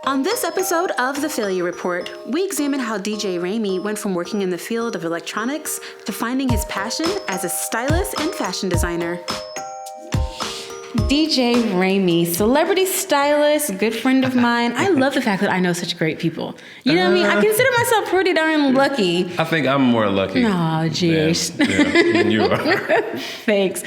On this episode of The Failure Report, we examine how DJ Ramey went from working in the field of electronics to finding his passion as a stylist and fashion designer. DJ Ramey, celebrity stylist, good friend of mine. I love the fact that I know such great people. You know what I mean? I consider myself pretty darn lucky. I think I'm more lucky. Oh, geez. Than you are. Thanks.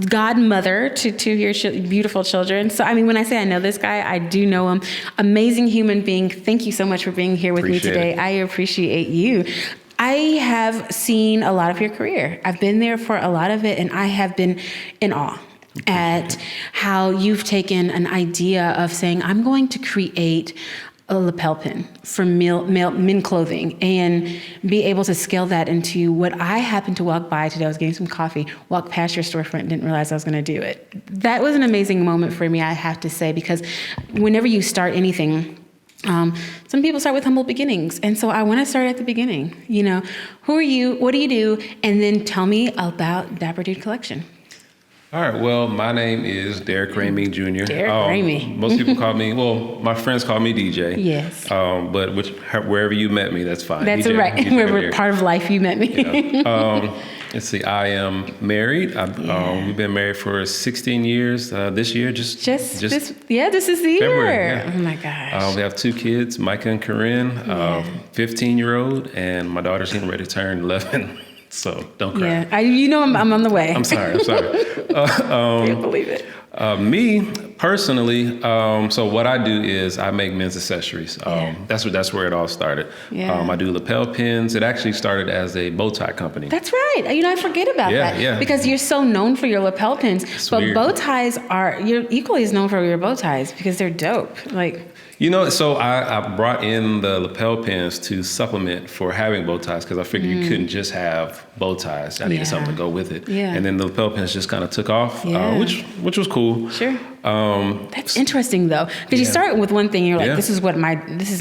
Godmother to your beautiful children. So, I mean, when I say I know this guy, I do know him. Amazing human being. Thank you so much for being here with me today. I appreciate you. I have seen a lot of your career. I've been there for a lot of it, and I have been in awe at how you've taken an idea of saying, I'm going to create a lapel pin for men clothing and be able to scale that into what I happened to walk by today. I was getting some coffee, walked past your storefront, didn't realize I was going to do it. That was an amazing moment for me, I have to say, because whenever you start anything, some people start with humble beginnings. And so I want to start at the beginning. You know, who are you? What do you do? And then tell me about Dapperdude Collection. All right. Well, my name is Derrick Ramey Jr. Derrick Ramey. Most people call me, my friends call me DJ. Yes. But wherever you met me, that's fine. That's DJ, right. DJ Wherever part of life you met me. Yeah. Let's see. I am married. We've been married for 16 years. This year, this is the February, year. Yeah. Oh my gosh. We have 2 kids, Micah and Corinne, 15-year-old, and my daughter's getting ready to turn 11. So don't cry. Yeah, I'm on the way. I'm sorry. Can't believe it. Me personally, so what I do is I make men's accessories. That's where it all started. Yeah. I do lapel pins. It actually started as a bow tie company. That's right. I forget about that. Yeah. Because you're so known for your lapel pins, but weird. Bow ties you're equally as known for your bow ties because they're dope. So I brought in the lapel pins to supplement for having bow ties because I figured you couldn't just have bow ties. I needed something to go with it. Yeah. And then the lapel pins just kind of took off, which was cool. Sure. That's interesting though, because you start with one thing, you're like, this is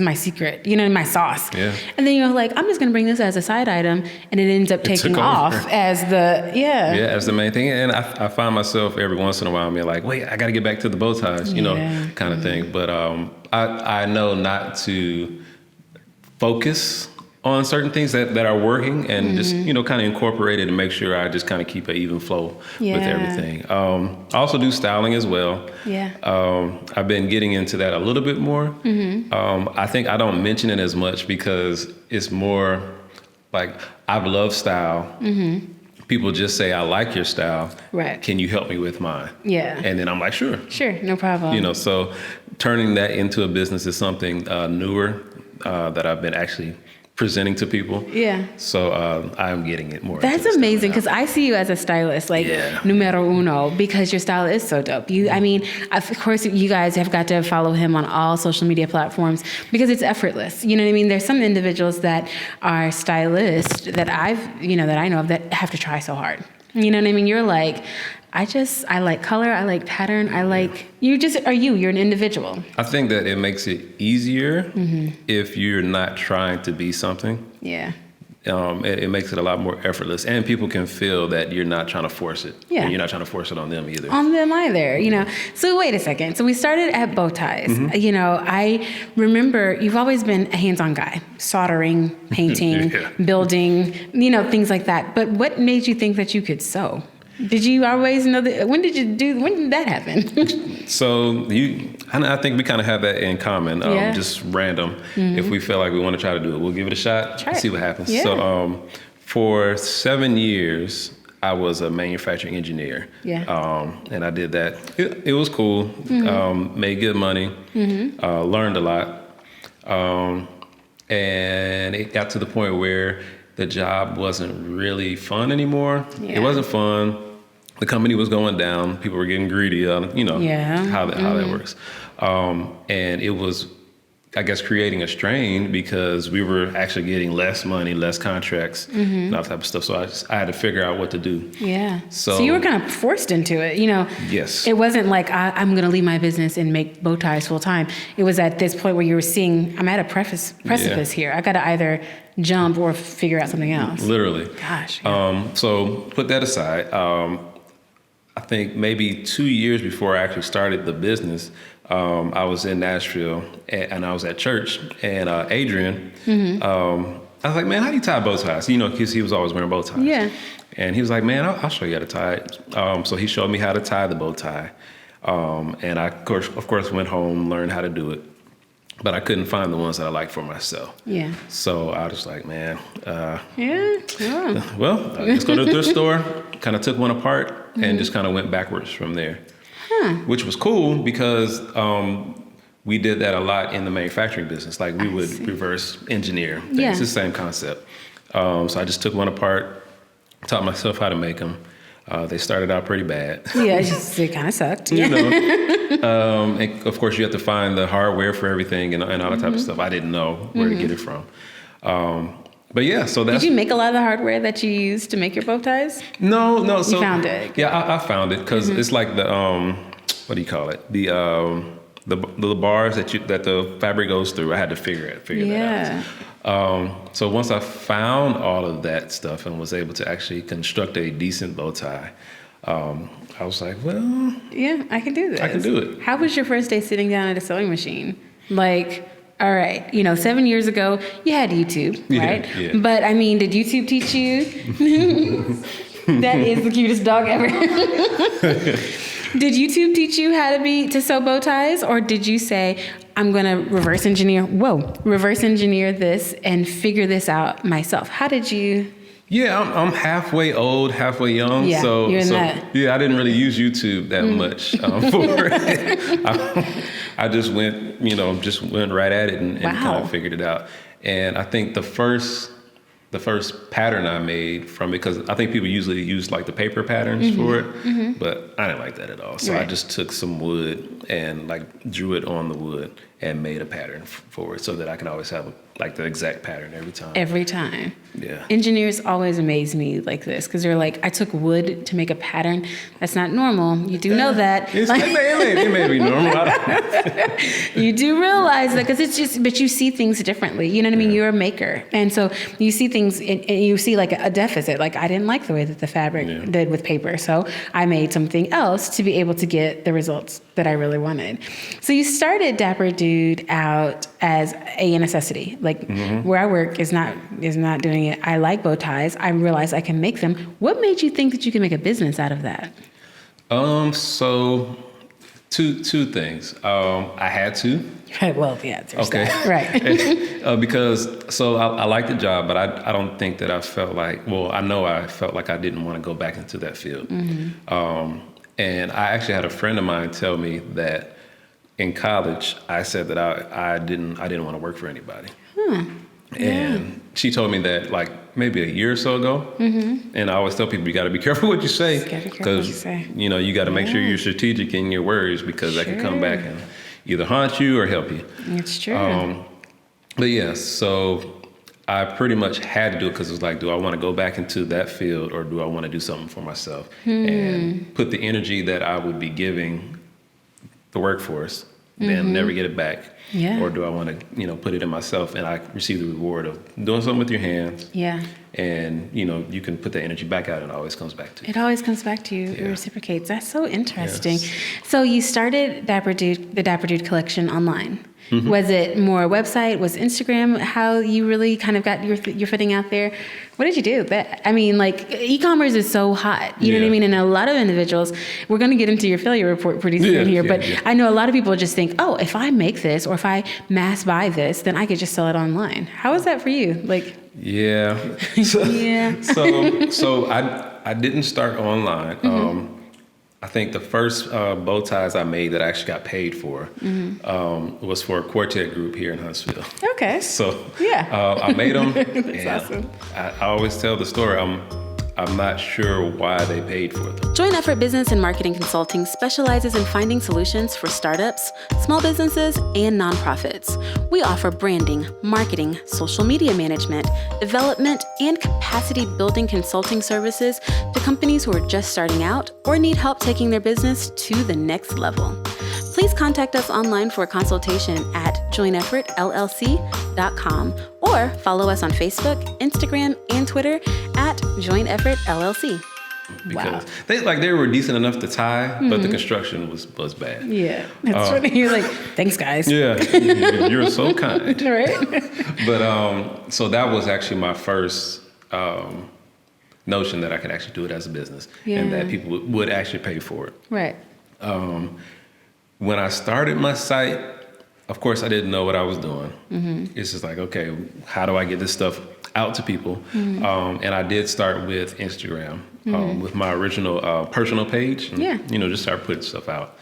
my secret, my sauce. Yeah. And then you're like, I'm just gonna bring this as a side item, and it ends up taking off as as the main thing. And I find myself every once in a while being like, wait, I got to get back to the bow ties, kind of thing. But I know not to focus on certain things that are working and just, kind of incorporate it and make sure I just kind of keep an even flow with everything. I also do styling as well. Yeah. I've been getting into that a little bit more. I think I don't mention it as much because it's more like I've loved style. People just say, I like your style. Right. Can you help me with mine? Yeah. And then I'm like, sure. Sure, no problem. So turning that into a business is something newer that I've been actually presenting to people. Yeah. So I'm getting it more. That's amazing because I see you as a stylist, numero uno, because your style is so dope. Of course, you guys have got to follow him on all social media platforms because it's effortless. You know what I mean? There's some individuals that are stylists that I know of that have to try so hard. You know what I mean? You're like, I like color, I like pattern, you're an individual. I think that it makes it easier if you're not trying to be something. Yeah. It makes it a lot more effortless, and people can feel that you're not trying to force it. Yeah. And you're not trying to force it on them either. So wait a second. So we started at bow ties. I remember you've always been a hands-on guy, soldering, painting, building, things like that. But what made you think that you could sew? Did you always know that? When did that happen? So I think we kind of have that in common. Just random. If we feel like we want to try to do it, we'll give it a shot. See what happens. Yeah. So for 7 years, I was a manufacturing engineer. Yeah. And I did that. It was cool. Made good money. Learned a lot. And it got to the point where the job wasn't really fun anymore. Yeah. It wasn't fun. The company was going down. People were getting greedy. How that works. And it was, I guess, creating a strain because we were actually getting less money, less contracts, and all that type of stuff. So I had to figure out what to do. Yeah. So you were kind of forced into it, Yes. It wasn't like I'm going to leave my business and make bow ties full time. It was at this point where you were seeing, I'm at a precipice here. I got to either jump or figure out something else. Literally. Gosh. Yeah. So put that aside. I think maybe 2 years before I actually started the business, I was in Nashville and I was at church, and Adrian, I was like, man, how do you tie bow ties? You know, because he was always wearing bow ties. Yeah. And he was like, man, I'll show you how to tie it. So he showed me how to tie the bow tie. And I, of course, went home, learned how to do it. But I couldn't find the ones that I liked for myself. Yeah. So I was like, man, Yeah. well, let's go to the thrift store. Kind of took one apart and just kind of went backwards from there. Which was cool because we did that a lot in the manufacturing business. Like we would reverse engineer things. Yeah. It's the same concept. So I just took one apart, taught myself how to make them. They started out pretty bad. Yeah, it kind of sucked. You know, and of course you have to find the hardware for everything and all that type of stuff. I didn't know where to get it from. But yeah, so that's... Did you make a lot of the hardware that you used to make your bow ties? No. So you found it? Yeah, I found it because it's like the, what do you call it? The bars that the fabric goes through. I had to figure that out. So once I found all of that stuff and was able to actually construct a decent bow tie, I was like, well... Yeah, I can do this. I can do it. How was your first day sitting down at a sewing machine? Like, all right, 7 years ago, you had YouTube, right? Yeah. But, I mean, did YouTube teach you? That is the cutest dog ever. Did YouTube teach you how to sew bow ties? Or did you say, I'm going to reverse engineer this and figure this out myself? How did you... Yeah, I'm halfway old, halfway young. Yeah, you're in that. Yeah, I didn't really use YouTube that much for it. I just went, went right at it and kind of figured it out. And I think the first pattern I made from it, because I think people usually use like the paper patterns for it, but I didn't like that at all. So I just took some wood and like drew it on the wood and made a pattern for it so that I can always have like the exact pattern every time. Every time. Yeah. Engineers always amaze me like this because they're like, I took wood to make a pattern. That's not normal. You do know that. It may be normal. You do realize that because it's just, but you see things differently. You know what I mean? You're a maker. And so you see things and you see like a deficit. Like I didn't like the way that the fabric did with paper. So I made something else to be able to get the results that I really wanted. So you started Dapperdude out as a necessity. Like where I work is not doing it. I like bow ties. I realized I can make them. What made you think that you could make a business out of that? So two things. I had to. Well, yeah, okay. Right. Because I liked the job, but I don't think that I felt like, I know I felt like I didn't want to go back into that field. And I actually had a friend of mine tell me that in college, I said that I didn't want to work for anybody. And she told me that like maybe a year or so ago. And I always tell people, you got to be careful what you say because you got to make sure you're strategic in your words because that can come back and either haunt you or help you. It's true. But yeah, so I pretty much had to do it because it was like, do I want to go back into that field or do I want to do something for myself and put the energy that I would be giving the workforce, then never get it back? Yeah. Or do I want to, put it in myself and I receive the reward of doing something with your hands? Yeah. And, you can put that energy back out and it always comes back to you. It always comes back to you. Yeah. It reciprocates. That's so interesting. Yes. So you started the Dapperdude collection online. Was it more a website? Was Instagram how you really kind of got your footing out there? What did you do? E-commerce is so hot. You know what I mean? And a lot of individuals, we're going to get into your failure report pretty soon here, but I know a lot of people just think, oh, if I make this or if I mass buy this, then I could just sell it online. How was that for you? So I didn't start online. I think the first bow ties I made that I actually got paid for was for a quartet group here in Huntsville. Okay. So I made them. That's awesome. I always tell the story. I'm not sure why they paid for them. Joint Effort Business and Marketing Consulting specializes in finding solutions for startups, small businesses, and nonprofits. We offer branding, marketing, social media management, development, and capacity building consulting services to companies who are just starting out or need help taking their business to the next level. Please contact us online for a consultation at jointeffortllc.com or follow us on Facebook, Instagram, and Twitter at Joint Effort LLC. because they were decent enough to tie, but the construction was bad. Yeah, that's funny. You're like, thanks, guys. Yeah, you're so kind. Right. But so that was actually my first notion that I could actually do it as a business, and that people would actually pay for it. Right. When I started my site, of course, I didn't know what I was doing. It's just like, okay, how do I get this stuff out to people? And I did start with Instagram, with my original personal page. And, just start putting stuff out.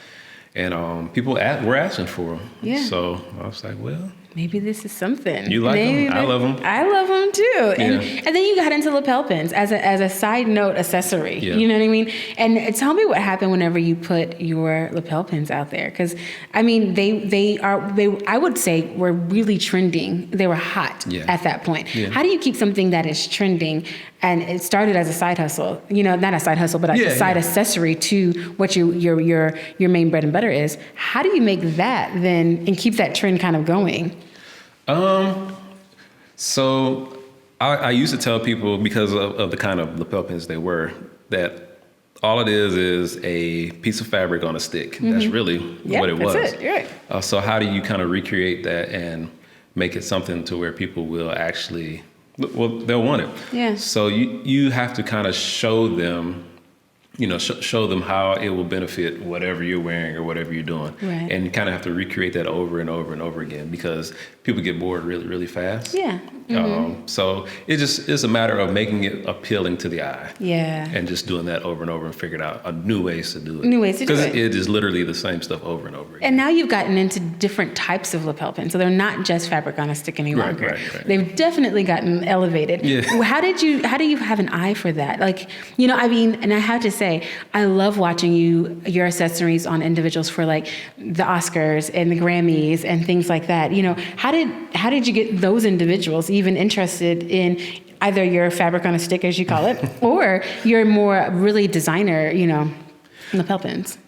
And people were asking for them. Yeah. So I was like, well, maybe this is something. You like them? I love them. I love them too. And then you got into lapel pins as a side note accessory. Yeah. You know what I mean? And tell me what happened whenever you put your lapel pins out there, because I mean they I would say were really trending. They were hot at that point. Yeah. How do you keep something that is trending? And it started as a side hustle, not a side hustle, but a side accessory to what your main bread and butter is. How do you make that then and keep that trend kind of going? So I used to tell people, because of the kind of lapel pins they were, that all it is a piece of fabric on a stick. That's really what it was. That's it. You're right. So how do you kind of recreate that and make it something to where people will actually, they'll want it. Yeah. So you have to kind of show them, show them how it will benefit whatever you're wearing or whatever you're doing. Right. And you kind of have to recreate that over and over and over again, because people get bored really, really fast. Yeah. So it's a matter of making it appealing to the eye. Yeah. And just doing that over and over and figuring out new ways to do it. New ways to do it. Because it is literally the same stuff over and over again. And now you've gotten into different types of lapel pins. So they're not just fabric on a stick any longer. Right. They've definitely gotten elevated. Yeah. How do you have an eye for that? Like, and I have to say, I love watching your accessories on individuals for like the Oscars and the Grammys and things like that. How did you get those individuals even interested in either your fabric on a stick, as you call it, or your more really designer, lapel pins?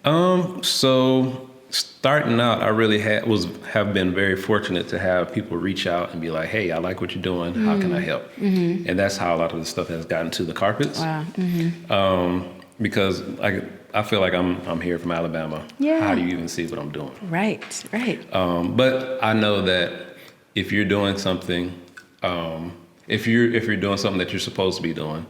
So starting out, I really have been very fortunate to have people reach out and be like, hey, I like what you're doing. How can I help? And that's how a lot of the stuff has gotten to the carpets. Wow. Because I feel like I'm here from Alabama. Yeah. How do you even see what I'm doing? Right. But I know that if you're doing something, if you're doing something that you're supposed to be doing,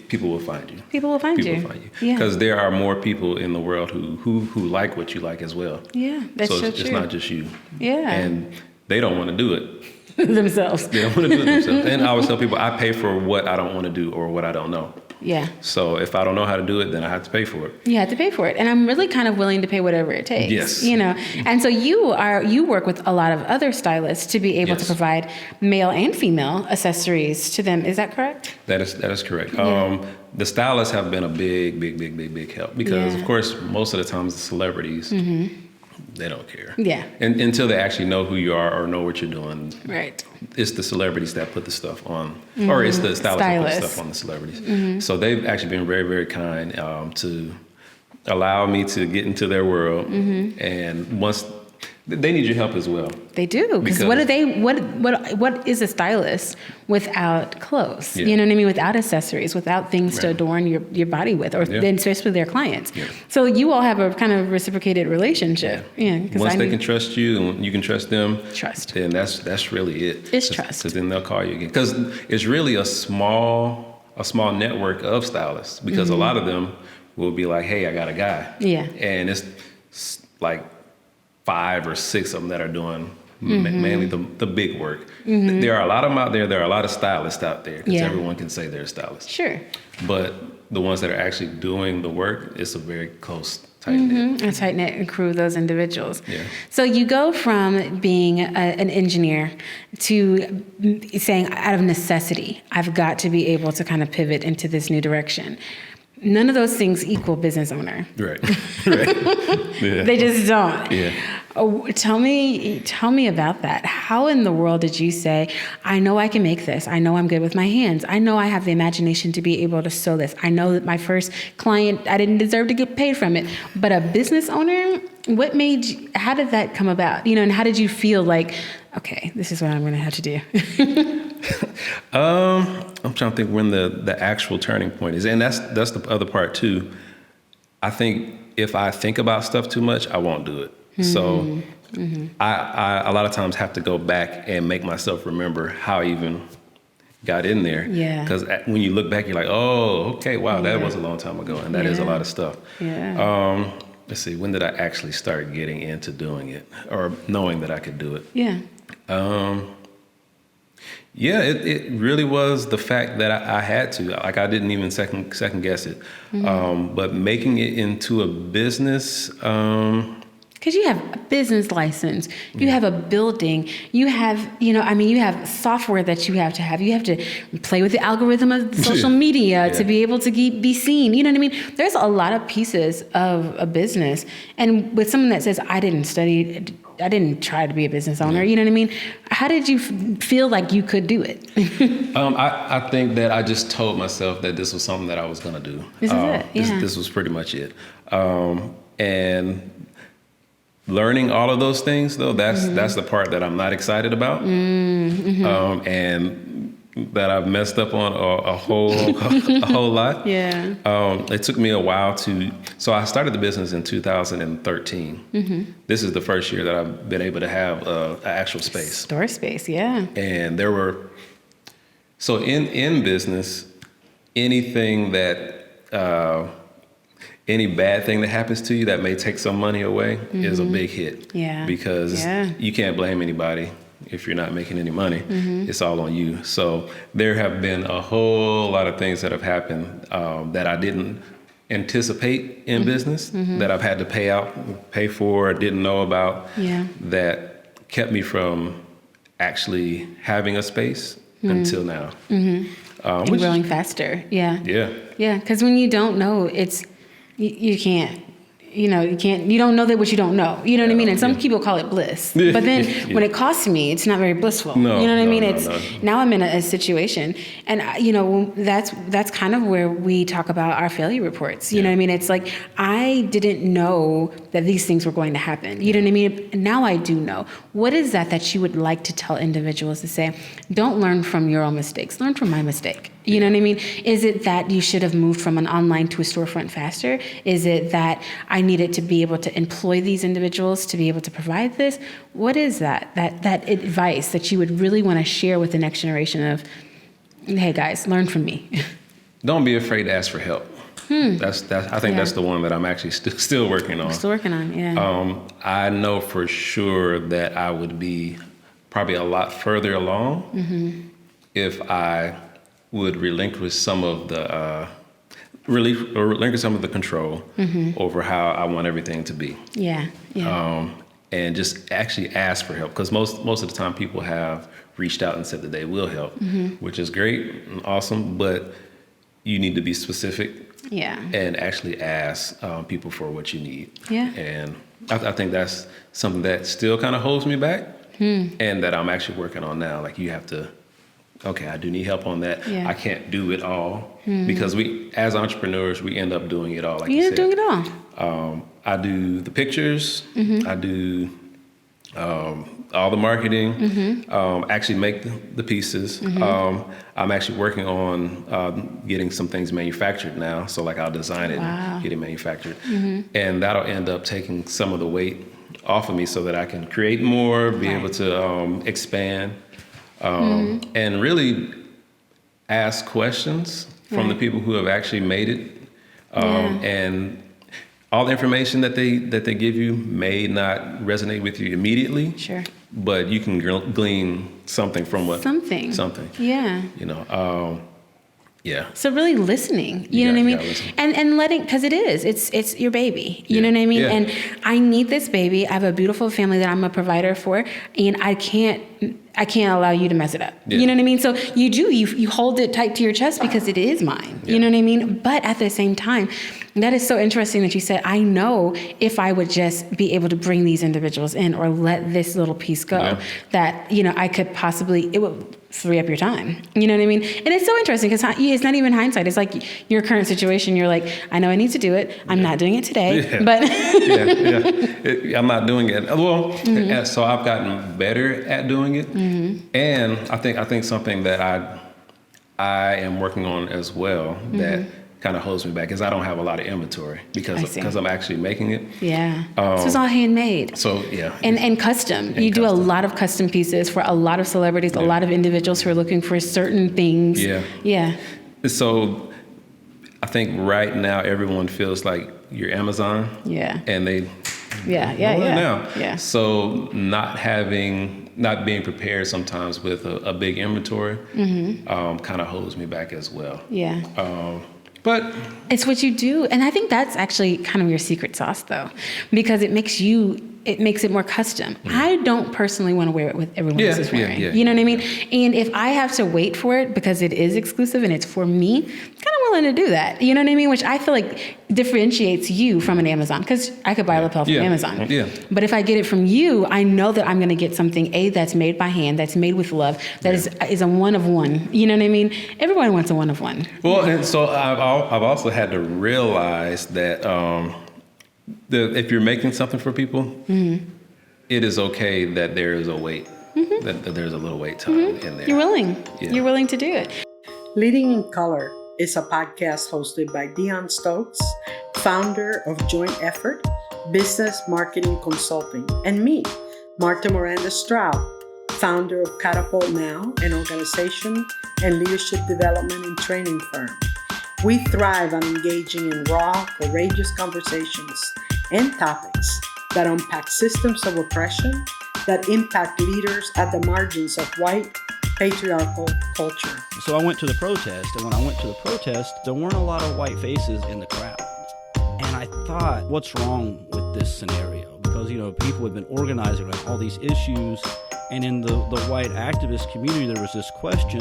people will find you. People will find you. Because there are more people in the world who like what you like as well. Yeah, that's so true. It's not just you. Yeah. And they don't want to do it themselves. They don't want to do it themselves. And I always tell people, I pay for what I don't want to do or what I don't know. Yeah. So if I don't know how to do it, then I have to pay for it. You have to pay for it. And I'm really kind of willing to pay whatever it takes. Yes. And so you work with a lot of other stylists to be able to provide male and female accessories to them. Is that correct? That is correct. Yeah. The stylists have been a big help, because of course, most of the times the celebrities, they don't care. Yeah. And until they actually know who you are or know what you're doing. Right. It's the celebrities that put the stuff on, or it's the stylists that put stuff on the celebrities. So they've actually been very, very kind to allow me to get into their world. And once they need your help as well. They do, because what is a stylist without clothes? Yeah. You know what I mean? Without accessories, without things to adorn your body with, or then especially their clients. Yeah. So you all have a kind of reciprocated relationship. Yeah. Once they can trust you and you can trust them, then that's really it. It's trust. Because then they'll call you again. Because it's really a small network of stylists. Because a lot of them will be like, hey, I got a guy. Yeah. And it's like 5 or 6 of them that are doing mainly the big work. There are a lot of them out there. There are a lot of stylists out there, because everyone can say they're a stylist. Sure. But the ones that are actually doing the work, it's a very close, tight-knit. A tight-knit crew of those individuals. Yeah. So you go from being an engineer to saying, out of necessity, I've got to be able to kind of pivot into this new direction. None of those things equal business owner. Right. Yeah. They just don't. Yeah. Oh, tell me about that. How in the world did you say, I know I can make this. I know I'm good with my hands. I know I have the imagination to be able to sew this. I know that my first client, I didn't deserve to get paid from it. But a business owner, how did that come about? And how did you feel like, okay, this is what I'm going to have to do? I'm trying to think when the actual turning point is. And that's the other part too. I think if I think about stuff too much, I won't do it. So I a lot of times have to go back and make myself remember how I even got in there. Yeah. Because when you look back, you're like, oh, okay, wow, that was a long time ago. And that is a lot of stuff. Yeah. Let's see, when did I actually start getting into doing it or knowing that I could do it? Yeah. Yeah, it really was the fact that I had to. Like, I didn't even second guess it. But making it into a business. Because you have a business license, you have a building, you have, you have software that you have to have. You have to play with the algorithm of social media to be able to be seen. You know what I mean? There's a lot of pieces of a business. And with someone that says, I didn't try to be a business owner, you know what I mean? How did you feel like you could do it? I think that I just told myself that this was something that I was going to do. This is it. Yeah. This was pretty much it. And learning all of those things, though, that's the part that I'm not excited about, and that I've messed up on a whole lot. Yeah. It took me a while so I started the business in 2013. This is the first year that I've been able to have an actual space. Store space, yeah. And there were, so in business, anything that, any bad thing that happens to you that may take some money away is a big hit. Yeah. Because you can't blame anybody if you're not making any money. It's all on you. So there have been a whole lot of things that have happened that I didn't anticipate in business, that I've had to pay for, didn't know about, that kept me from actually having a space until now. And growing faster. Yeah. Yeah. Yeah. Because when you don't know, you can't, you don't know that what you don't know. You know what I mean? And some people call it bliss. But then when it costs me, it's not very blissful. You know what I mean? Now I'm in a situation. And, that's kind of where we talk about our failure reports. You know what I mean? It's like, I didn't know that these things were going to happen. You know what I mean? Now I do know. What is that you would like to tell individuals to say, don't learn from your own mistakes, learn from my mistake? You know what I mean? Is it that you should have moved from an online to a storefront faster? Is it that I needed to be able to employ these individuals to be able to provide this? What is that advice that you would really want to share with the next generation of, hey guys, learn from me? Don't be afraid to ask for help. I think that's the one that I'm actually still working on. Still working on, yeah. I know for sure that I would be probably a lot further along if I would relinquish some of the control over how I want everything to be. Yeah. And just actually ask for help, because most of the time people have reached out and said that they will help, which is great and awesome, but you need to be specific. Yeah. And actually ask people for what you need. Yeah. And I think that's something that still kind of holds me back, and that I'm actually working on now. Like, you have to, okay, I do need help on that. Yeah. I can't do it all, because we, as entrepreneurs, we end up doing it all. Like you said, doing it all. I do the pictures. I do all the marketing. Actually make the pieces. I'm actually working on getting some things manufactured now. So like, I'll design it and get it manufactured, and that'll end up taking some of the weight off of me so that I can create more, be able to expand. And really ask questions from the people who have actually made it. And all the information that they give you may not resonate with you immediately. Sure. But you can glean something from what? Something. Yeah. Yeah. So really listening, you know what I mean? And letting, because it's your baby, you know what I mean? Yeah. And I need this baby. I have a beautiful family that I'm a provider for, and I can't allow you to mess it up. Yeah. You know what I mean? So you hold it tight to your chest because it is mine. Yeah. You know what I mean? But at the same time, That is so interesting that you said, I know if I would just be able to bring these individuals in or let this little piece go, that, I could possibly, it would free up your time. You know what I mean? And it's so interesting because it's not even hindsight. It's like your current situation. You're like, I know I need to do it. I'm not doing it today, but I'm not doing it. Well, so I've gotten better at doing it. And I think something that I am working on as well that kind of holds me back is I don't have a lot of inventory because I'm actually making it. Yeah. So it's all handmade. So And custom. You do a lot of custom pieces for a lot of celebrities, a lot of individuals who are looking for certain things. Yeah. So I think right now everyone feels like you're Amazon. Yeah. And they Yeah. So not being prepared sometimes with a big inventory kind of holds me back as well. Yeah. But it's what you do. And I think that's actually kind of your secret sauce, though, because it makes it more custom. I don't personally want to wear it with everyone else is wearing. You know what I mean? And if I have to wait for it because it is exclusive and it's for me, I'm kind of willing to do that. You know what I mean? Which I feel like differentiates you from an Amazon, because I could buy a lapel from Amazon. But if I get it from you, I know that I'm going to get something that's made by hand, that's made with love, that is a one of one. You know what I mean? Everyone wants a one of one. Well, and so I've also had to realize that if you're making something for people, it is okay that there is a wait, that there's a little wait time in there. You're willing. You're willing to do it. Leading in Color is a podcast hosted by Dion Stokes, founder of Joint Effort, Business Marketing Consulting, and me, Marta Miranda Straub, founder of Catapult Now, an organization and leadership development and training firm. We thrive on engaging in raw, courageous conversations and topics that unpack systems of oppression that impact leaders at the margins of white, patriarchal culture. So I went to the protest, and when I went to the protest, there weren't a lot of white faces in the crowd. And I thought, what's wrong with this scenario? Because, people have been organizing around all these issues, and in the white activist community, there was this question,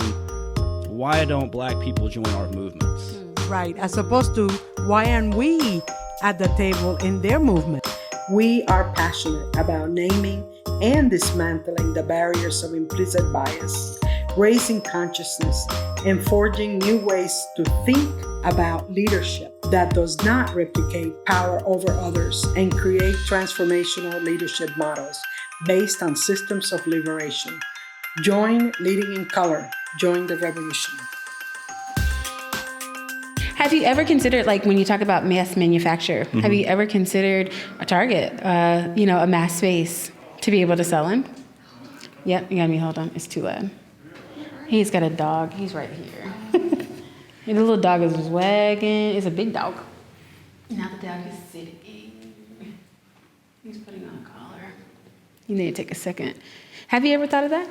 why don't black people join our movements? Right, as opposed to why aren't we at the table in their movement? We are passionate about naming and dismantling the barriers of implicit bias, raising consciousness, and forging new ways to think about leadership that does not replicate power over others and create transformational leadership models based on systems of liberation. Join Leading in Color. Join the revolution. Have you ever considered, like when you talk about mass manufacture, have you ever considered a Target, a mass space to be able to sell in? Yep, you got me, hold on, it's too loud. He's got a dog, he's right here. And the little dog is wagging, it's a big dog. Now the dog is sitting. He's putting on a collar. You need to take a second. Have you ever thought of that?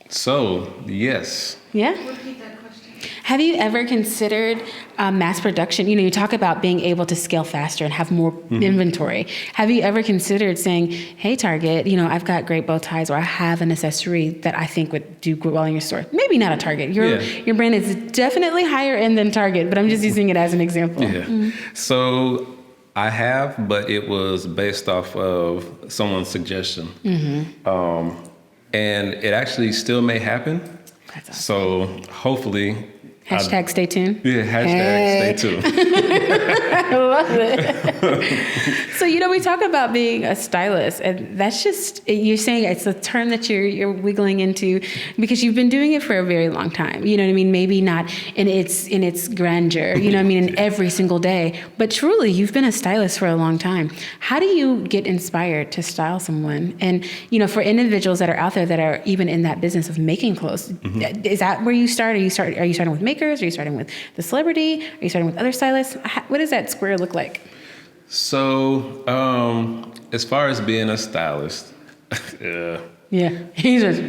So, yes. Yeah? Repeat that question. Have you ever considered mass production? You talk about being able to scale faster and have more inventory. Have you ever considered saying, hey, Target, I've got great bow ties, or I have an accessory that I think would do well in your store? Maybe not a Target. Your brand is definitely higher end than Target, but I'm just using it as an example. Yeah. So I have, but it was based off of someone's suggestion. And it actually still may happen. That's awesome. So hopefully. Hashtag stay tuned. Yeah, hashtag stay tuned. I love it. So, we talk about being a stylist, and that's just, you're saying it's a term that you're wiggling into because you've been doing it for a very long time. You know what I mean? Maybe not in its grandeur, in every single day, but truly you've been a stylist for a long time. How do you get inspired to style someone? And, for individuals that are out there that are even in that business of making clothes, is that where you start? Are you starting with makers? Are you starting with the celebrity? Are you starting with other stylists? What does that square look like? So, as far as being a stylist, he's just.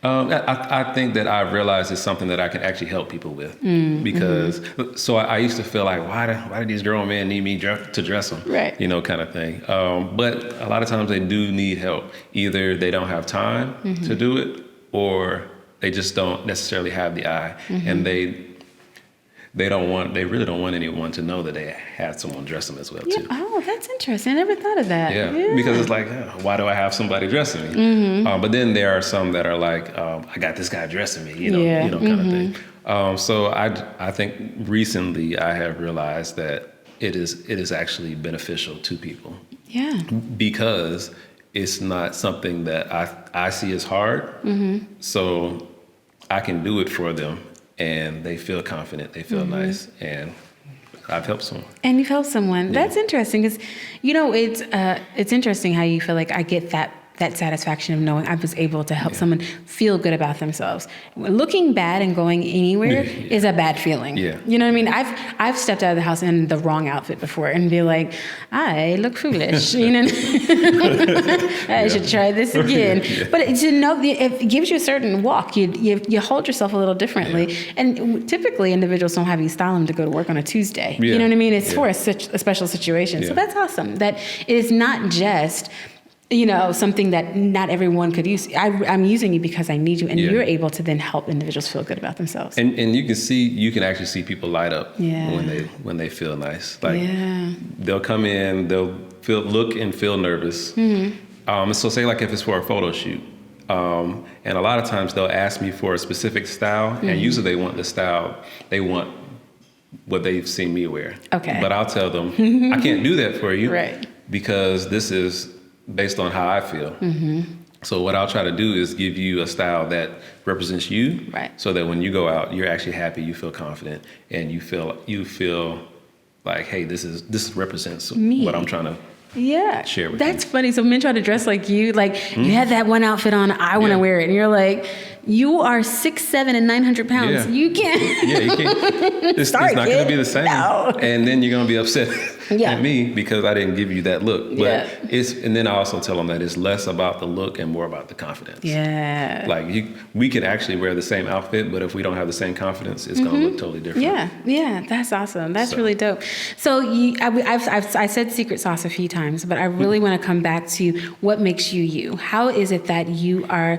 I think that I've realized it's something that I can actually help people with because. So I used to feel like, why do these grown men need me to dress them? Right. Kind of thing. But a lot of times they do need help. Either they don't have time to do it, or they just don't necessarily have the eye, and they they really don't want anyone to know that they had someone dress them as well Yeah. too. Oh, that's interesting. I never thought of that. Yeah, because it's like, why do I have somebody dressing me? Mm-hmm. But then there are some that are like, I got this guy dressing me, Yeah. kind of thing. So I think recently I have realized that it is actually beneficial to people. Yeah. Because it's not something that I see as hard. Mm-hmm. So I can do it for them, and they feel confident, they feel nice, and I've helped someone. And you've helped someone. Yeah. That's interesting because, it's interesting how you feel like I get that satisfaction of knowing I was able to help someone feel good about themselves. Looking bad and going anywhere is a bad feeling. Yeah. You know what I mean? I've stepped out of the house in the wrong outfit before and be like, I look foolish. I should try this again. But to know, it gives you a certain walk. You hold yourself a little differently. Yeah. And typically individuals don't have you style them to go to work on a Tuesday. Yeah. You know what I mean? It's for a special situation. Yeah. So that's awesome. That it is not just something that not everyone could use. I'm using you because I need you, and you're able to then help individuals feel good about themselves. And you can actually see people light up when they feel nice. Like they'll come in, they'll look and feel nervous. Mm-hmm. So say like if it's for a photo shoot, and a lot of times they'll ask me for a specific style, and usually they want the style, they want what they've seen me wear. Okay. But I'll tell them, I can't do that for you, right? Because this is based on how I feel. Mm-hmm. So what I'll try to do is give you a style that represents you, right? So that when you go out, you're actually happy, you feel confident, and you feel like, hey, this represents me. What I'm trying to share with you. That's funny. So men try to dress like you. Like you had that one outfit on, I want to wear it, and you're like, you are 6'7" and 900 pounds. Yeah. You can't. Yeah, you can't. It's not going to be the same. No. And then you're going to be upset at me because I didn't give you that look. But and then I also tell them that it's less about the look and more about the confidence. Yeah. Like we can actually wear the same outfit, but if we don't have the same confidence, it's going to look totally different. Yeah. That's awesome. That's really dope. So I said secret sauce a few times, but I really want to come back to what makes you you. How is it that you are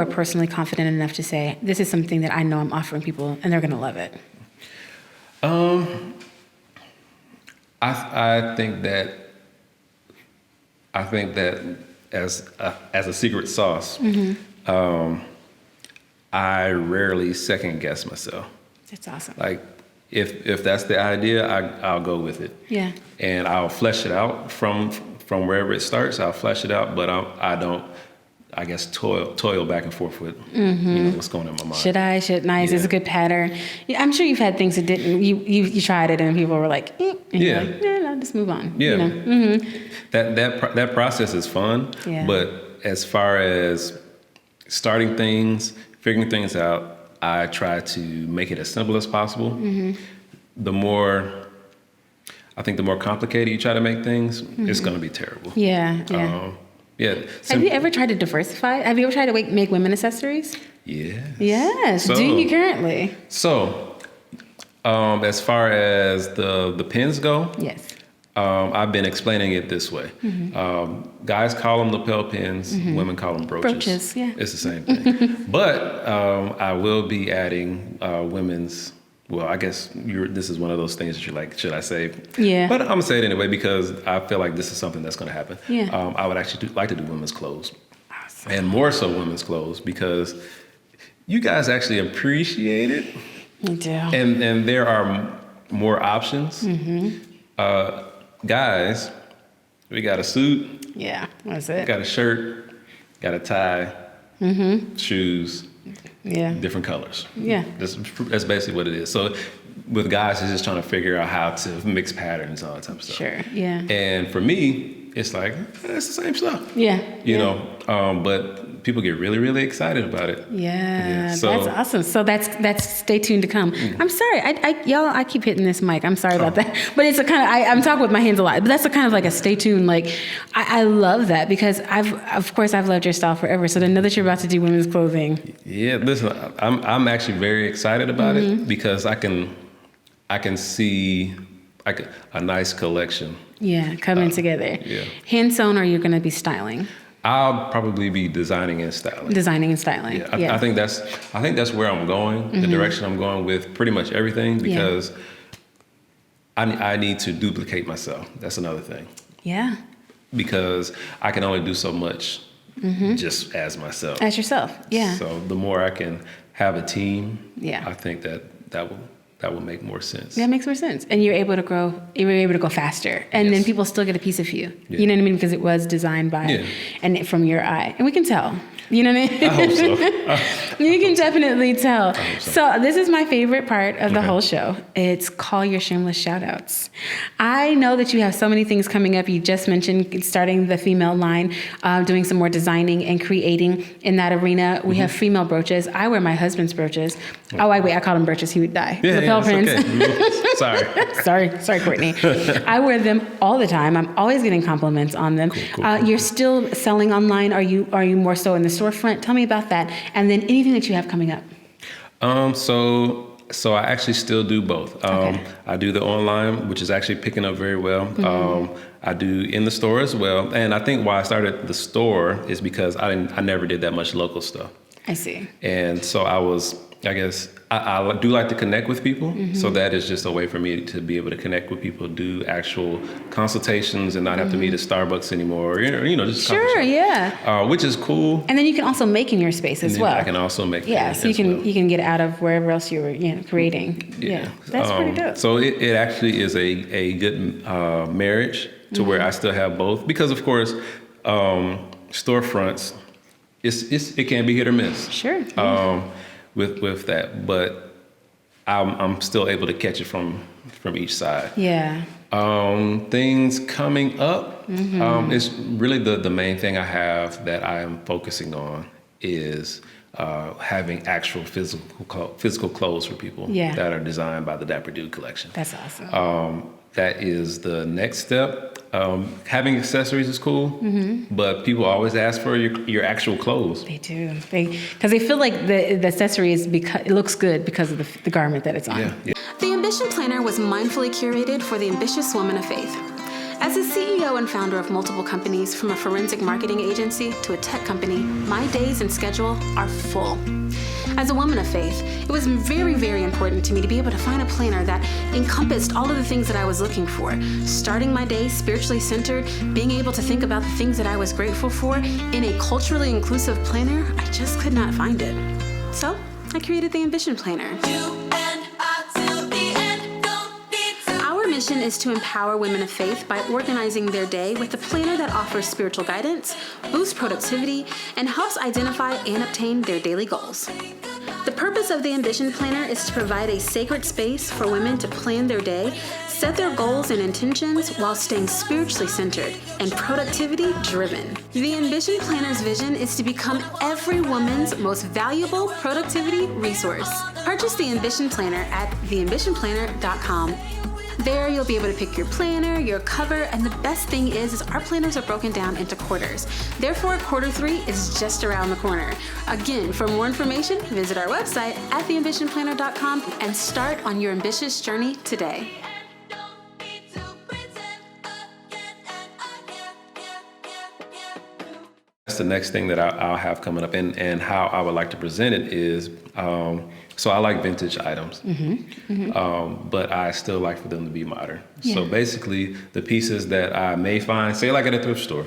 personally confident enough to say, this is something that I know I'm offering people and they're going to love it? I think that as a secret sauce, I rarely second guess myself. That's awesome. Like if that's the idea, I'll go with it. Yeah. And I'll flesh it out from wherever it starts. I'll flesh it out, but I don't, I guess, toil back and forth with what's going on in my mind. Shouldn't I? It's a good pattern. Yeah, I'm sure you've had things that didn't. You tried it and people were like, and you're like, no, just move on. Yeah. That process is fun. Yeah. But as far as starting things, figuring things out, I try to make it as simple as possible. Mm-hmm. The more complicated you try to make things, it's going to be terrible. Yeah. Have you ever tried to diversify? Have you ever tried to make women accessories? Yes. Do you currently? So, as far as the pins go, yes. I've been explaining it this way. Mm-hmm. Guys call them lapel pins. Mm-hmm. Women call them brooches. Yeah. It's the same thing. But I will be adding women's. Well, I guess this is one of those things that you're like, should I say? Yeah. But I'm going to say it anyway because I feel like this is something that's going to happen. Yeah. I would actually like to do women's clothes. Awesome. And more so women's clothes because you guys actually appreciate it. You do. And there are more options. Mm-hmm. Guys, we got a suit. Yeah, that's it. Got a shirt, got a tie, shoes. Yeah. Different colors. Yeah. That's basically what it is. So with guys, it's just trying to figure out how to mix patterns and all that type of stuff. Sure. Yeah. And for me, it's like, it's the same stuff. Yeah. You know, but people get really, really excited about it. Yeah. So, that's awesome. So that's stay tuned to come. Mm-hmm. I'm sorry. I keep hitting this mic. I'm sorry about that. But it's a kind of, I'm talking with my hands a lot, but that's a kind of like a stay tuned. Like, I love that because I've loved your style forever. So to know that you're about to do women's clothing. Yeah. Listen, I'm actually very excited about it because I can see like a nice collection. Yeah, coming together. Yeah. Hand sewn, or you're going to be styling? I'll probably be designing and styling. Designing and styling. Yeah, I think that's where I'm going. The direction I'm going with pretty much everything, because I need to duplicate myself. That's another thing. Yeah. Because I can only do so much just as myself. As yourself. Yeah. So the more I can have a team, Yeah. I think that will make more sense. That makes more sense. And you're able to grow, you're able to go faster. And then people still get a piece of you. Yeah. You know what I mean? Because it was designed by, and from your eye. And we can tell. You know what I mean? I hope so. You can definitely tell. I hope so. So this is my favorite part of the whole show. It's call your shameless shoutouts. I know that you have so many things coming up. You just mentioned starting the female line, doing some more designing and creating in that arena. We have female brooches. I wear my husband's brooches. Oh, wait, I call them brooches. He would die. Lapel Pins. Okay. Sorry, Courtney. I wear them all the time. I'm always getting compliments on them. Cool. You're still selling online. Are you more so in the storefront? Tell me about that. And then anything that you have coming up. So I actually still do both. I do the online, which is actually picking up very well. I do in the store as well. And I think why I started the store is because I never did that much local stuff. I see. And so I do like to connect with people. So that is just a way for me to be able to connect with people, do actual consultations, and not have to meet at Starbucks anymore. Just sure, yeah. which is cool. And then you can also make in your space as well. I can also make. Yeah, so you can get out of wherever else you were creating. Yeah, that's pretty dope. So it actually is a good marriage to where I still have both, because of course storefronts, it can be hit or miss. Sure. With that, but I'm still able to catch it from each side. Yeah. Things coming up, it's really the main thing I have that I am focusing on is having actual physical clothes for people that are designed by the Dapperdude collection. That's awesome. That is the next step. Having accessories is cool, but people always ask for your actual clothes. They do. Because they feel like the accessory it looks good because of the garment that it's on. Yeah. The Ambition Planner was mindfully curated for the ambitious woman of faith. As a CEO and founder of multiple companies, from a forensic marketing agency to a tech company, my days and schedule are full. As a woman of faith, it was very, very important to me to be able to find a planner that encompassed all of the things that I was looking for. Starting my day spiritually centered, being able to think about the things that I was grateful for in a culturally inclusive planner, I just could not find it. So I created the Ambition Planner. Our mission is to empower women of faith by organizing their day with a planner that offers spiritual guidance, boosts productivity, and helps identify and obtain their daily goals. The purpose of the Ambition Planner is to provide a sacred space for women to plan their day, set their goals and intentions while staying spiritually centered and productivity driven. The Ambition Planner's vision is to become every woman's most valuable productivity resource. Purchase the Ambition Planner at theambitionplanner.com. There, you'll be able to pick your planner, your cover, and the best thing is our planners are broken down into quarters. Therefore, quarter 3 is just around the corner. Again, for more information, visit our website at theambitionplanner.com and start on your ambitious journey today. That's the next thing that I'll have coming up, and how I would like to present it is, so I like vintage items, but I still like for them to be modern. Yeah. So basically, the pieces that I may find, say like at a thrift store,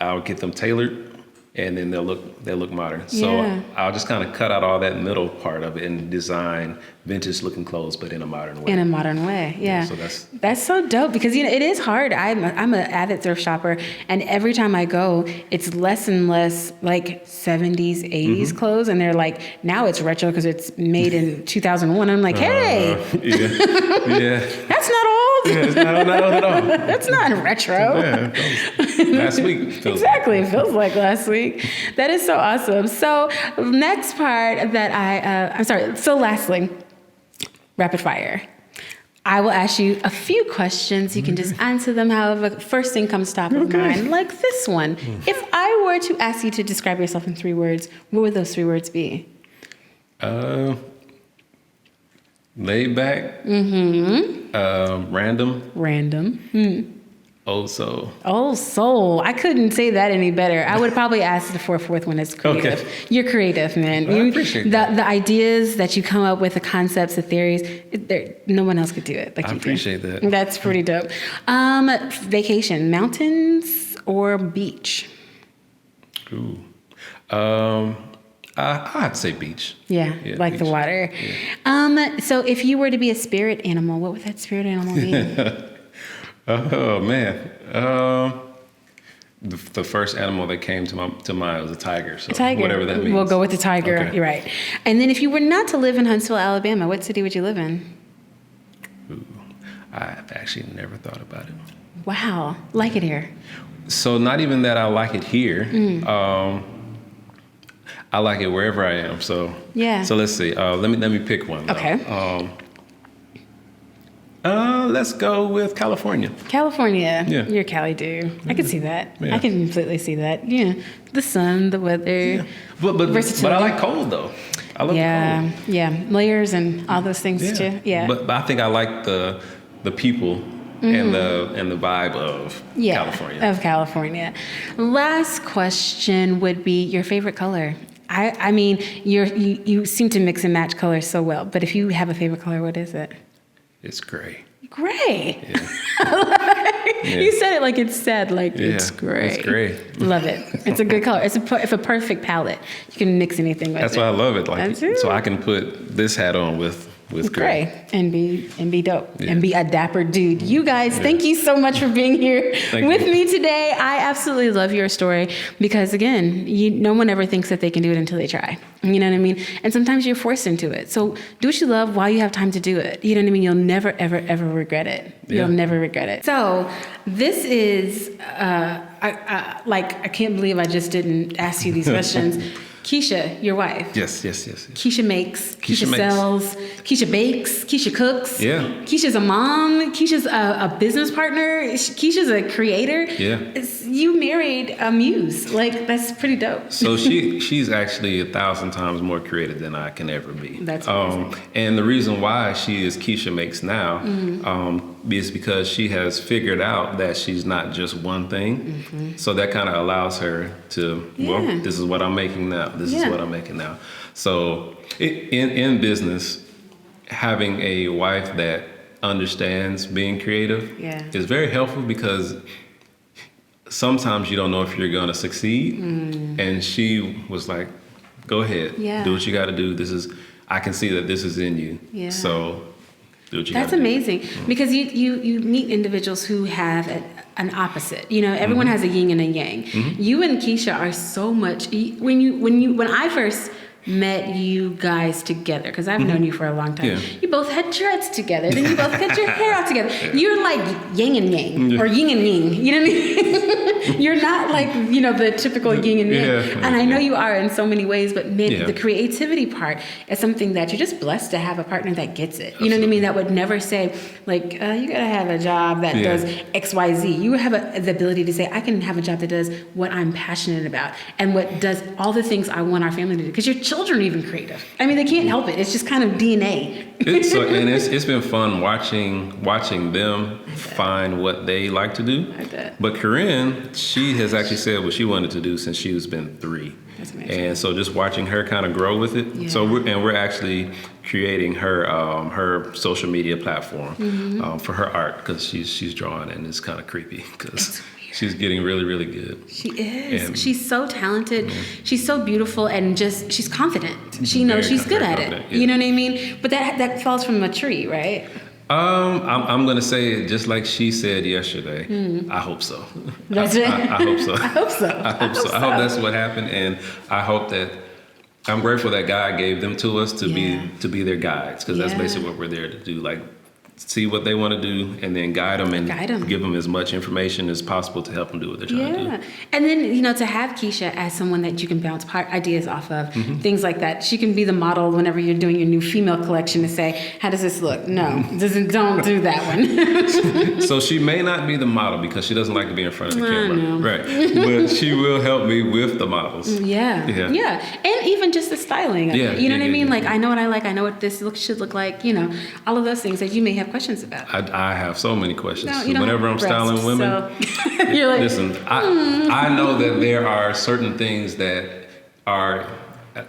I'll get them tailored, and then they'll look modern. So I'll just kind of cut out all that middle part of it and design vintage looking clothes, but in a modern way. In a modern way, yeah. So that's so dope, because it is hard. I'm an avid thrift shopper, and every time I go, it's less and less like 70s, 80s clothes, and they're like, now it's retro because it's made in 2001. I'm like, hey, that's not old. Yeah, it's not old at all. That's not retro. Last week. Exactly, it feels like last week. That is so awesome. So next part that lastly, rapid fire. I will ask you a few questions. You can just answer them however first thing comes top of mind, like this one. If I were to ask you to describe yourself in 3 words, what would those 3 words be? Laid back. Random. Old soul. Old soul. I couldn't say that any better. I would probably ask for a fourth one that's creative. Okay. You're creative, man. I appreciate that. The ideas that you come up with, the concepts, the theories, no one else could do it like you do. I appreciate that. That's pretty dope. Vacation, mountains or beach? Ooh. I'd say beach. Yeah, like beach. The water. Yeah. So if you were to be a spirit animal, what would that spirit animal be? Oh man, the first animal that came to mind was a tiger. So tiger. Whatever that means. We'll go with the tiger. Okay. You're right. And then if you were not to live in Huntsville, Alabama, what city would you live in? Ooh, I've actually never thought about it. Wow, like it here. So not even that I like it here. I like it wherever I am. So yeah. So let's see. Let me pick one. Though. Okay. Let's go with California. California. Yeah. You're a Cali dude. I can see that. Yeah. I can completely see that. Yeah. The sun, the weather. Yeah. But I like cold though. I love the cold. Yeah. Layers and all those things too. Yeah. But I think I like the people and the vibe of California. Of California. Last question would be your favorite color. I mean, you seem to mix and match colors so well, but if you have a favorite color, what is it? It's gray. Gray. Yeah. You said it like it's sad, like it's gray. It's gray. Love it. It's a good color. It's a perfect palette. You can mix anything with That's it. why I love it. Like, That's it. so I can put this hat on with gray. And be dope and be a dapper dude. You guys, thank you so much for being here with me today. I absolutely love your story because again, no one ever thinks that they can do it until they try. You know what I mean? And sometimes you're forced into it. So do what you love while you have time to do it. You know what I mean? You'll never, ever, ever regret it. You'll never regret it. So this is, I can't believe I just didn't ask you these questions. Kesha, your wife. Yes. Kesha makes, Kesha sells, Kesha bakes, Kesha cooks. Yeah. Kesha's a mom. Kesha's a business partner. Kesha's a creator. Yeah. You married a muse. Like, that's pretty dope. So she's actually 1,000 times more creative than I can ever be. That's amazing. And the reason why she is Kesha Makes now is because she has figured out that she's not just one thing. So that kind of allows her to, well, this is what I'm making now. This is what I'm making now. So in business, having a wife that understands being creative is very helpful because sometimes you don't know if you're going to succeed. And she was like, go ahead, do what you got to do. I can see that this is in you. Yeah. So do what you got to do. That's amazing because you meet individuals who have an opposite. You know, everyone has a yin and a yang. You and Kesha are so much. When I first met you guys together, because I've known you for a long time. You both had dreads together, then you both cut your hair out together. You're like yin and yang, or yin and yin. You know what I mean? You're not like, the typical yin and yang. And I know you are in so many ways, but man, the creativity part is something that you're just blessed to have a partner that gets it. You know what I mean? That would never say, like, you gotta have a job that does X, Y, Z. You have the ability to say, I can have a job that does what I'm passionate about and what does all the things I want our family to do. Because your children are even creative. I mean, they can't help it. It's just kind of DNA. It's been fun watching them find what they like to do. I bet. But Corinne, she has actually said what she wanted to do since she was been 3. That's amazing. And so just watching her kind of grow with it. Yeah. So we're actually creating her social media platform for her art because she's drawing and it's kind of creepy because she's getting really, really good. She is. And she's so talented. She's so beautiful and she's confident. She knows she's good at it. Yeah. You know what I mean? But that falls from a tree, right? I'm gonna say just like she said yesterday. I hope so. That's it. I hope so. I hope so. I hope that's what happened, and I hope that I'm grateful that God gave them to us to be their guides because that's basically what we're there to do. Like, see what they want to do and then guide them and give them as much information as possible to help them do what they're trying to do. And then, to have Kesha as someone that you can bounce ideas off of, things like that. She can be the model whenever you're doing your new female collection to say, how does this look? No, don't do that one. So she may not be the model because she doesn't like to be in front of the camera. Right. But she will help me with the models. Yeah. And even just the styling of it. You know what I mean? Like, I know what I like. I know what this should look like. All of those things that you may have have questions about. I have so many questions. No, you don't Whenever I'm have breasts, styling women, so you're like, listen, I know that there are certain things that are,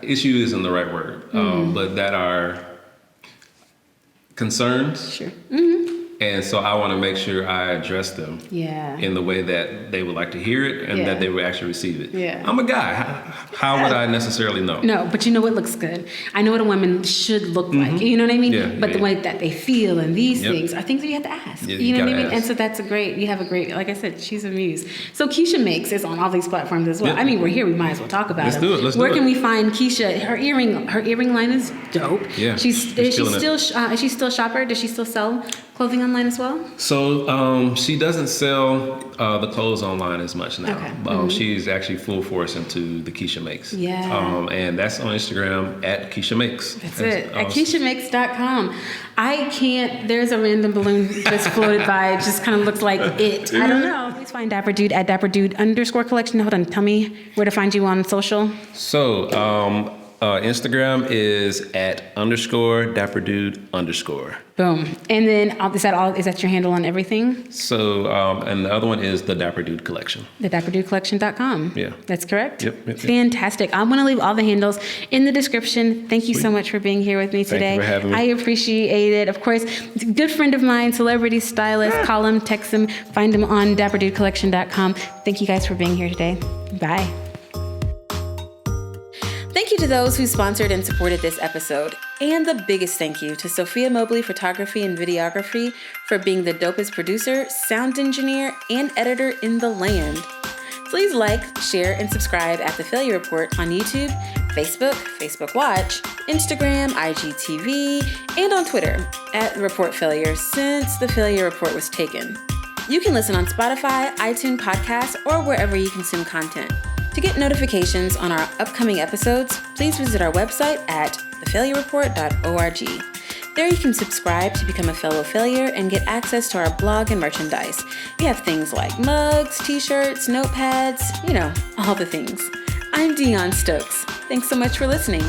issue isn't the right word, but that are concerns. sure. And so I want to make sure I address them Yeah. in the way that they would like to hear it and Yeah. that they would actually receive it. Yeah. I'm a guy. How would I necessarily know? No, but you know what looks good? I know what a woman should look like. You know what I mean? Yeah, but the yeah. way that they feel and these Yep. things are things that you have to ask. Yeah, you know what I gotta mean? And ask. so that's you have a great, like I said, she's a muse. So Kesha Makes is on all these platforms as well. Yep. I mean, we're here, we might as well talk about Let's it. do it, let's Where do can it. we find Kesha? Her earring line is dope. Yeah, Is she killing it. still a shopper? Does she still sell clothing online as well? So she doesn't sell the clothes online as much now. Okay. She's actually full force into the Kesha Makes. Yeah. And that's on Instagram at Kesha Makes. That's it. At KeshaMakes.com. I can't, there's a random balloon just floated by. It just kind of looks like it. I don't know. Please find Dapperdude at Dapperdude_collection. Hold on. Tell me where to find you on social. So Instagram is at _Dapperdude_. Boom. And then is that your handle on everything? So, and the other one is the Dapperdude Collection. The Dapperdudecollection.com. Yeah. That's correct? Yep. Fantastic. I'm going to leave all the handles in the description. Thank you so much for being here with me today. Thank you for having me. I appreciate it. Of course, good friend of mine, celebrity stylist. Call him, text him, find him on Dapperdudecollection.com. Thank you guys for being here today. Bye. Thank you to those who sponsored and supported this episode. And the biggest thank you to Sophia Mobley Photography and Videography for being the dopest producer, sound engineer, and editor in the land. Please like, share, and subscribe at The Failure Report on YouTube, Facebook, Facebook Watch, Instagram, IGTV, and on Twitter at Report Failure since The Failure Report was taken. You can listen on Spotify, iTunes Podcasts, or wherever you consume content. To get notifications on our upcoming episodes, please visit our website at thefailurereport.org. There you can subscribe to become a fellow failure and get access to our blog and merchandise. We have things like mugs, t-shirts, notepads, all the things. I'm Dion Stokes. Thanks so much for listening.